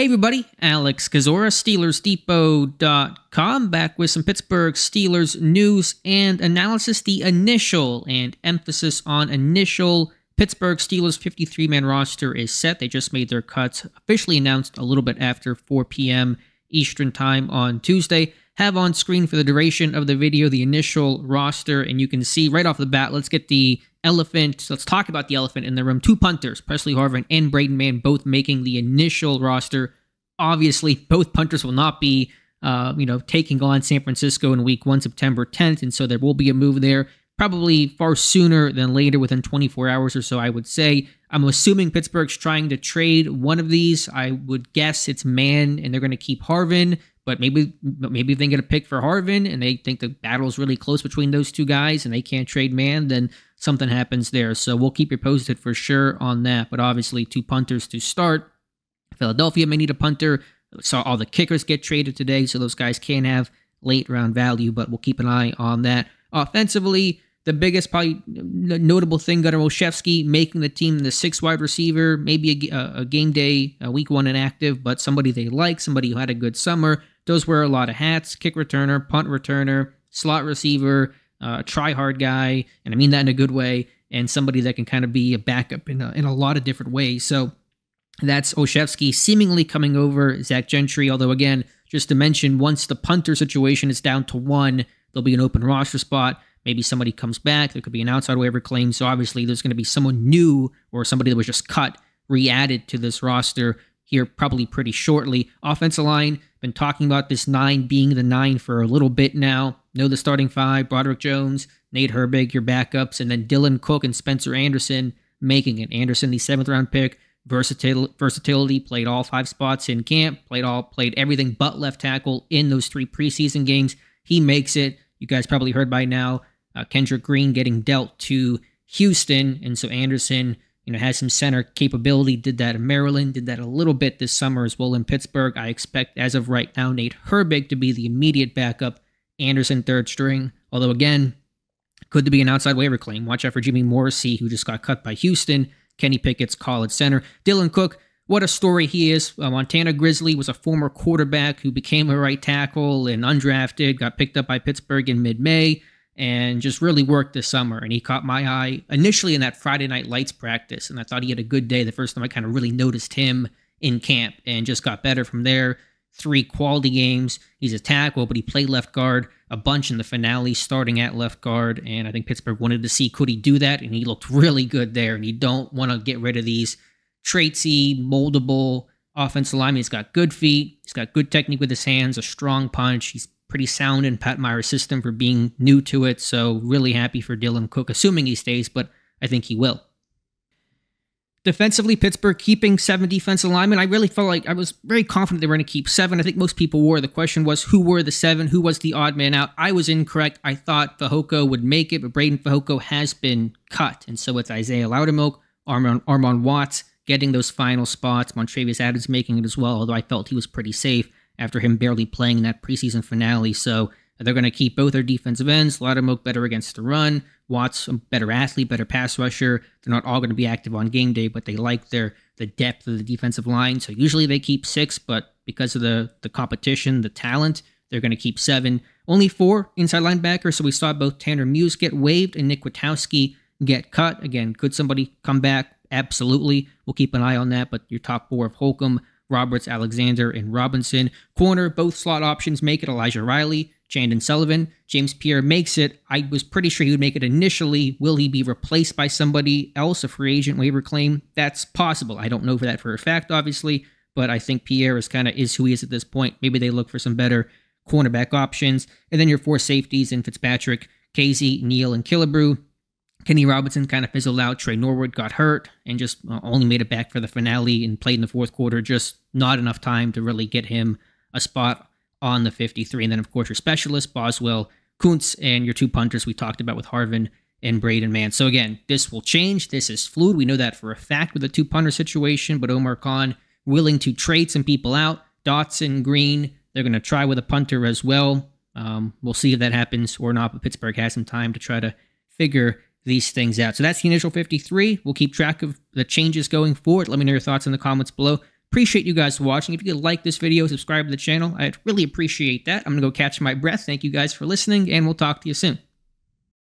Hey everybody, Alex Kazora, SteelersDepot.com, back with some Pittsburgh Steelers news and analysis. The initial, and emphasis on initial, Pittsburgh Steelers 53-man roster is set. They just made their cuts, officially announced a little bit after 4 p.m. Eastern Time on Tuesday. Have on screen for the duration of the video the initial roster, and you can see right off the bat, let's get the elephant. Let's talk about the elephant in the room. Two punters, Presley Harvin and Braden Mann, both making the initial roster. Obviously, both punters will not be, taking on San Francisco in Week 1, September 10th, and so there will be a move there, probably far sooner than later, within 24 hours or so, I would say. I'm assuming Pittsburgh's trying to trade one of these. I would guess it's Mann, and they're going to keep Harvin. But maybe if they get a pick for Harvin and they think the battle's really close between those two guys and they can't trade Mann, then something happens there. So we'll keep you posted for sure on that. But obviously, two punters to start. Philadelphia may need a punter. Saw all the kickers get traded today, so those guys can have late round value, but we'll keep an eye on that. Offensively, the biggest probably notable thing, Gunnar Olszewski making the team the sixth wide receiver, maybe a game day, Week 1 inactive, but somebody they like, somebody who had a good summer. Does wear a lot of hats: kick returner, punt returner, slot receiver, try-hard guy, and I mean that in a good way, and somebody that can kind of be a backup in a lot of different ways. So that's Olszewski seemingly coming over Zach Gentry, although again, just to mention, once the punter situation is down to one, there'll be an open roster spot. Maybe somebody comes back. There could be an outside waiver claim. So obviously there's going to be someone new or somebody that was just cut, re-added to this roster here probably pretty shortly. Offensive line, been talking about this 9 being the 9 for a little bit now. Know the starting 5, Broderick Jones, Nate Herbig, your backups, and then Dylan Cook and Spencer Anderson making it. Anderson, the 7th round pick, versatility, played all 5 spots in camp, played everything but left tackle in those 3 preseason games. He makes it. You guys probably heard by now, Kendrick Green getting dealt to Houston, and so Anderson, has some center capability, did that in Maryland, did that a little bit this summer as well in Pittsburgh. I expect, as of right now, Nate Herbig to be the immediate backup, Anderson third string, although again, could there be an outside waiver claim? Watch out for Jimmy Morrissey, who just got cut by Houston. Kenny Pickett's call at center. Dylan Cook, what a story he is. Montana Grizzly, was a former quarterback who became a right tackle and undrafted, got picked up by Pittsburgh in mid-May, and just really worked this summer. And he caught my eye initially in that Friday Night Lights practice, and I thought he had a good day the first time I kind of really noticed him in camp, and just got better from there. 3 quality games. He's a tackle, but he played left guard a bunch in the finale, starting at left guard, and I think Pittsburgh wanted to see could he do that, and he looked really good there, and you don't want to get rid of these traitsy, moldable offensive linemen. He's got good feet, he's got good technique with his hands, a strong punch, he's pretty sound in Pat Meyer's system for being new to it, so really happy for Dylan Cook, assuming he stays, but I think he will. Defensively, Pittsburgh keeping 7 defensive linemen. I really felt like I was very confident they were going to keep 7. I think most people were. The question was, who were the 7? Who was the odd man out? I was incorrect. I thought Fehoko would make it, but Braden Fehoko has been cut, and so it's Isaiah Loudermilk, Armon Watts getting those final spots, Montravius Adams making it as well, although I felt he was pretty safe after him barely playing in that preseason finale. So they're going to keep both their defensive ends. Loudermilk better against the run. Watts, a better athlete, better pass rusher. They're not all going to be active on game day, but they like the depth of the defensive line. So usually they keep 6, but because of the competition, the talent, they're going to keep 7. Only 4 inside linebackers, so we saw both Tanner Muse get waived and Nick Witkowski get cut. Again, could somebody come back? Absolutely. We'll keep an eye on that, but your top 4 of Holcomb, Roberts, Alexander, and Robinson. Corner, both slot options make it. Elijah Riley, Chandon Sullivan. James Pierre makes it. I was pretty sure he would make it initially. Will he be replaced by somebody else, a free agent waiver claim? That's possible. I don't know for that for a fact, obviously, but I think Pierre is who he is at this point. Maybe they look for some better cornerback options. And then your 4 safeties in Fitzpatrick, Casey, Neal, and Killebrew. Kenny Robinson kind of fizzled out. Trey Norwood got hurt and just only made it back for the finale and played in the 4th quarter. Just not enough time to really get him a spot on the 53. And then, of course, your specialists, Boswell, Kuntz, and your 2 punters we talked about with Harvin and Braden Mann. So again, this will change. This is fluid. We know that for a fact with the 2-punter situation, but Omar Khan willing to trade some people out. Dotson, Green, they're going to try with a punter as well. We'll see if that happens or not, but Pittsburgh has some time to try to figure these things out. So that's the initial 53. We'll keep track of the changes going forward. Let me know your thoughts in the comments below. Appreciate you guys watching. If you could like this video, subscribe to the channel, I'd really appreciate that. I'm going to go catch my breath. Thank you guys for listening, and we'll talk to you soon.